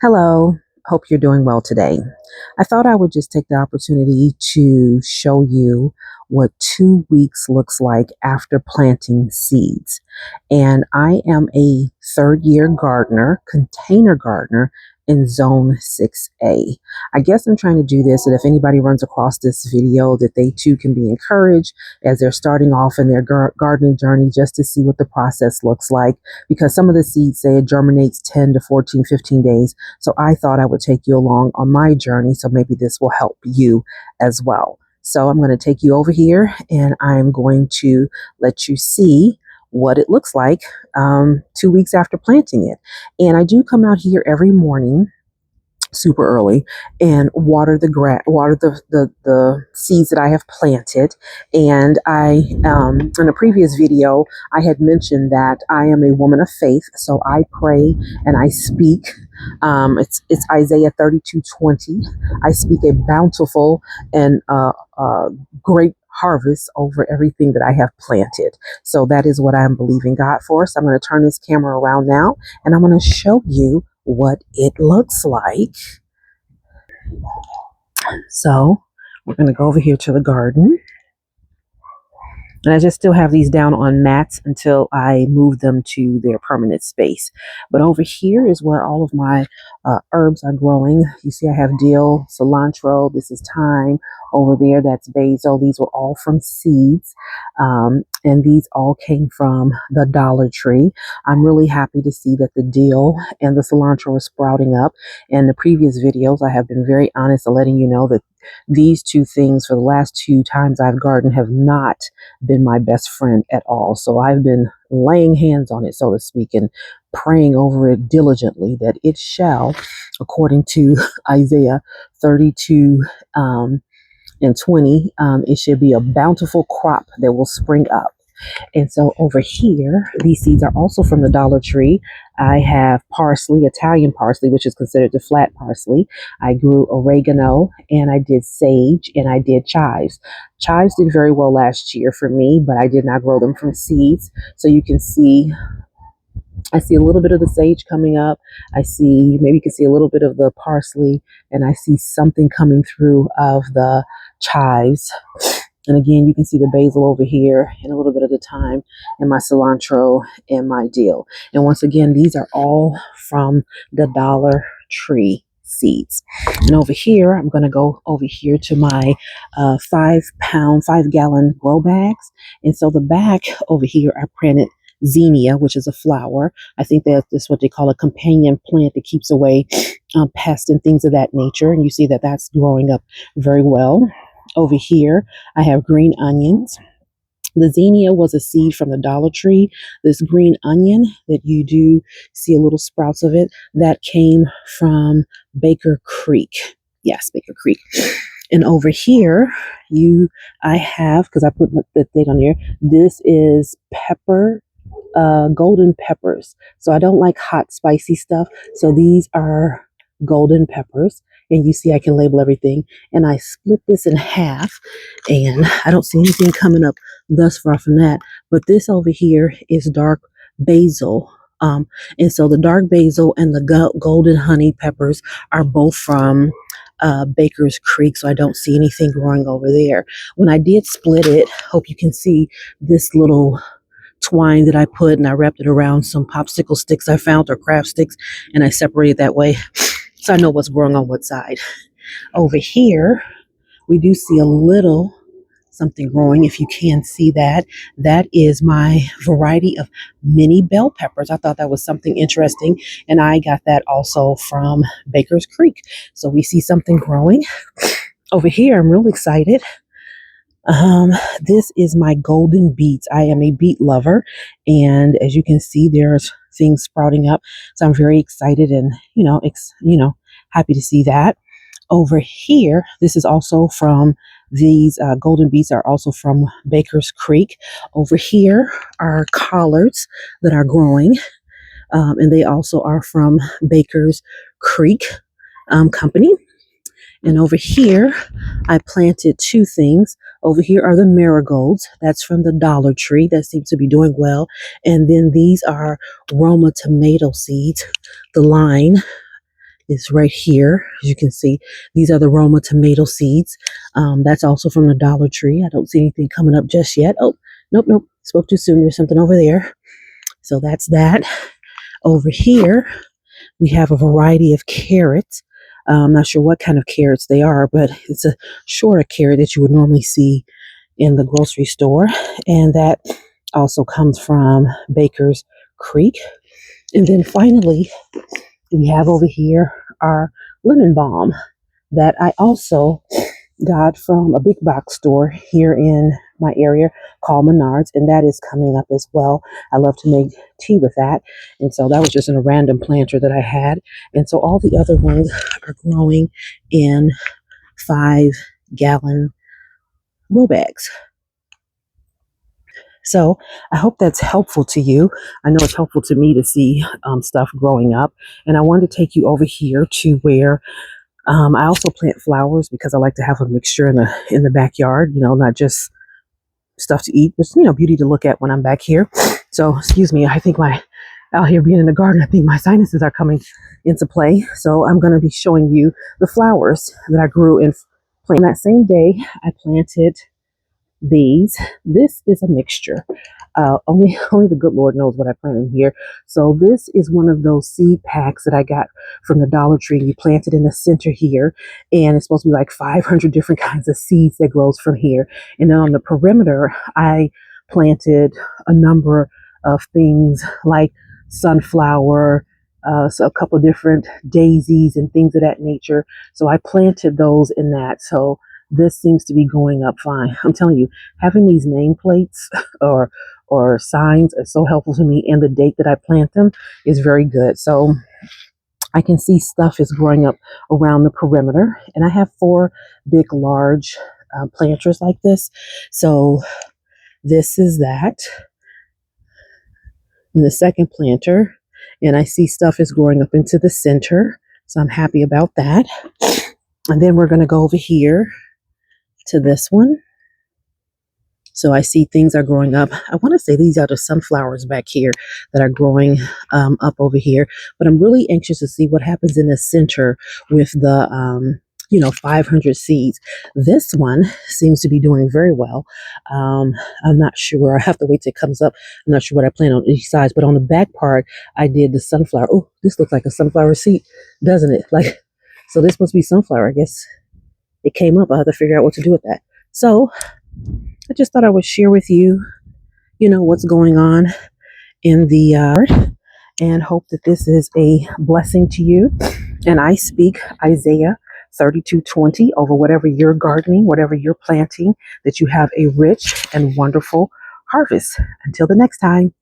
Hello, hope you're doing well today. I thought I would just take the opportunity to show you what 2 weeks looks like after planting seeds. And I am a third year gardener, container gardener in Zone 6A. I guess I'm trying to do this, and if anybody runs across this video, that they too can be encouraged as they're starting off in their gardening journey just to see what the process looks like. Because some of the seeds say it germinates 10 to 14, 15 days. So I thought I would take you along on my journey. So maybe this will help you as well. So I'm going to take you over here and I'm going to let you see what it looks like 2 weeks after planting it. And I do come out here every morning super early and water the grass, water the seeds that I have planted. And I, in a previous video, I had mentioned that I am a woman of faith. So I pray and I speak. It's Isaiah 32:20. I speak a bountiful and great harvest over everything that I have planted. So that is what I'm believing God for. So I'm going to turn this camera around now and I'm going to show you what it looks like. So we're going to go over here to the garden. And I just still have these down on mats until I move them to their permanent space. But over here is where all of my herbs are growing. You see I have dill, cilantro, this is thyme. Over there, that's basil. These were all from seeds. And these all came from the Dollar Tree. I'm really happy to see that the dill and the cilantro are sprouting up. In the previous videos, I have been very honest in letting you know that these two things for the last two times I've gardened have not been my best friend at all. So I've been laying hands on it, so to speak, and praying over it diligently that it shall, according to Isaiah 32 and 20, it should be a bountiful crop that will spring up. And so over here, these seeds are also from the Dollar Tree. I have parsley, Italian parsley, which is considered the flat parsley. I grew oregano and I did sage and I did chives. Chives did very well last year for me, but I did not grow them from seeds. So you can see, I see a little bit of the sage coming up. I see, maybe you can see a little bit of the parsley, and I see something coming through of the chives. And again, you can see the basil over here and a little bit of the thyme and my cilantro and my dill. And once again, these are all from the Dollar Tree seeds. And over here, I'm going to go over here to my 5-gallon grow bags. And so the back over here, I planted zinnia, which is a flower. I think that's what they call a companion plant that keeps away pests and things of that nature. And you see that that's growing up very well. Over here, I have green onions. The zinnia was a seed from the Dollar Tree. This green onion that you do see a little sprouts of it, that came from Baker Creek. Yes, Baker Creek. And over here, I have, because I put the date on here, this is golden peppers. So I don't like hot, spicy stuff. So these are golden peppers. And you see I can label everything. And I split this in half. And I don't see anything coming up thus far from that. But this over here is dark basil. And so the dark basil and the golden honey peppers are both from Baker's Creek. So I don't see anything growing over there. When I did split it, hope you can see this little twine that I put, and I wrapped it around some popsicle sticks I found, or craft sticks, and I separated that way. So I know what's growing on what side. Over here, we do see a little something growing, if you can see that. That is my variety of mini bell peppers. I thought that was something interesting, and I got that also from Baker's Creek. So we see something growing. Over here, I'm really excited. This is my golden beets. I am a beet lover, and as you can see, there's things sprouting up. So I'm very excited and, happy to see that. Over here, this is also from these golden beets are also from Baker's Creek. Over here are collards that are growing, and they also are from Baker's Creek company. And over here, I planted two things. Over here are the marigolds. That's from the Dollar Tree. That seems to be doing well. And then these are Roma tomato seeds, the line. is right here. As you can see, these are the Roma tomato seeds. That's also from the Dollar Tree. I don't see anything coming up just yet. Oh, nope, nope. Spoke too soon. There's something over there. So that's that. Over here, we have a variety of carrots. I'm not sure what kind of carrots they are, but it's a shorter carrot that you would normally see in the grocery store. And that also comes from Baker's Creek. And then finally, we have over here our lemon balm that I also got from a big box store here in my area called Menards, and that is coming up as well. I love to make tea with that, and so that was just in a random planter that I had. And so all the other ones are growing in 5-gallon grow bags. So I hope that's helpful to you. I know it's helpful to me to see stuff growing up, and I wanted to take you over here to where I also plant flowers because I like to have a mixture in the backyard. You know, not just stuff to eat, but beauty to look at when I'm back here. So excuse me, I think my out here being in the garden, I think my sinuses are coming into play. So I'm going to be showing you the flowers that I grew in plant. That same day, I planted these. This is a mixture. Only the good Lord knows what I planted here. So this is one of those seed packs that I got from the Dollar Tree. You plant it in the center here, and it's supposed to be like 500 different kinds of seeds that grows from here. And then on the perimeter, I planted a number of things like sunflower, so a couple different daisies and things of that nature. So I planted those in that. So this seems to be going up fine. I'm telling you, having these nameplates or signs are so helpful to me, and the date that I plant them is very good. So I can see stuff is growing up around the perimeter, and I have 4 big, large planters like this. So this is that. And the second planter, and I see stuff is growing up into the center. So I'm happy about that. And then we're going to go over here to this one. So I see things are growing up. I want to say these are the sunflowers back here that are growing up over here. But I'm really anxious to see what happens in the center with the 500 seeds. This one seems to be doing very well. I'm not sure. I have to wait till it comes up. I'm not sure what I plan on each side. But on the back part, I did the sunflower. Oh, this looks like a sunflower seed, doesn't it? So this must be sunflower. I guess it came up. I'll have to figure out what to do with that. So I just thought I would share with you, what's going on in the and hope that this is a blessing to you. And I speak Isaiah 32:20 over whatever you're gardening, whatever you're planting, that you have a rich and wonderful harvest. Until the next time.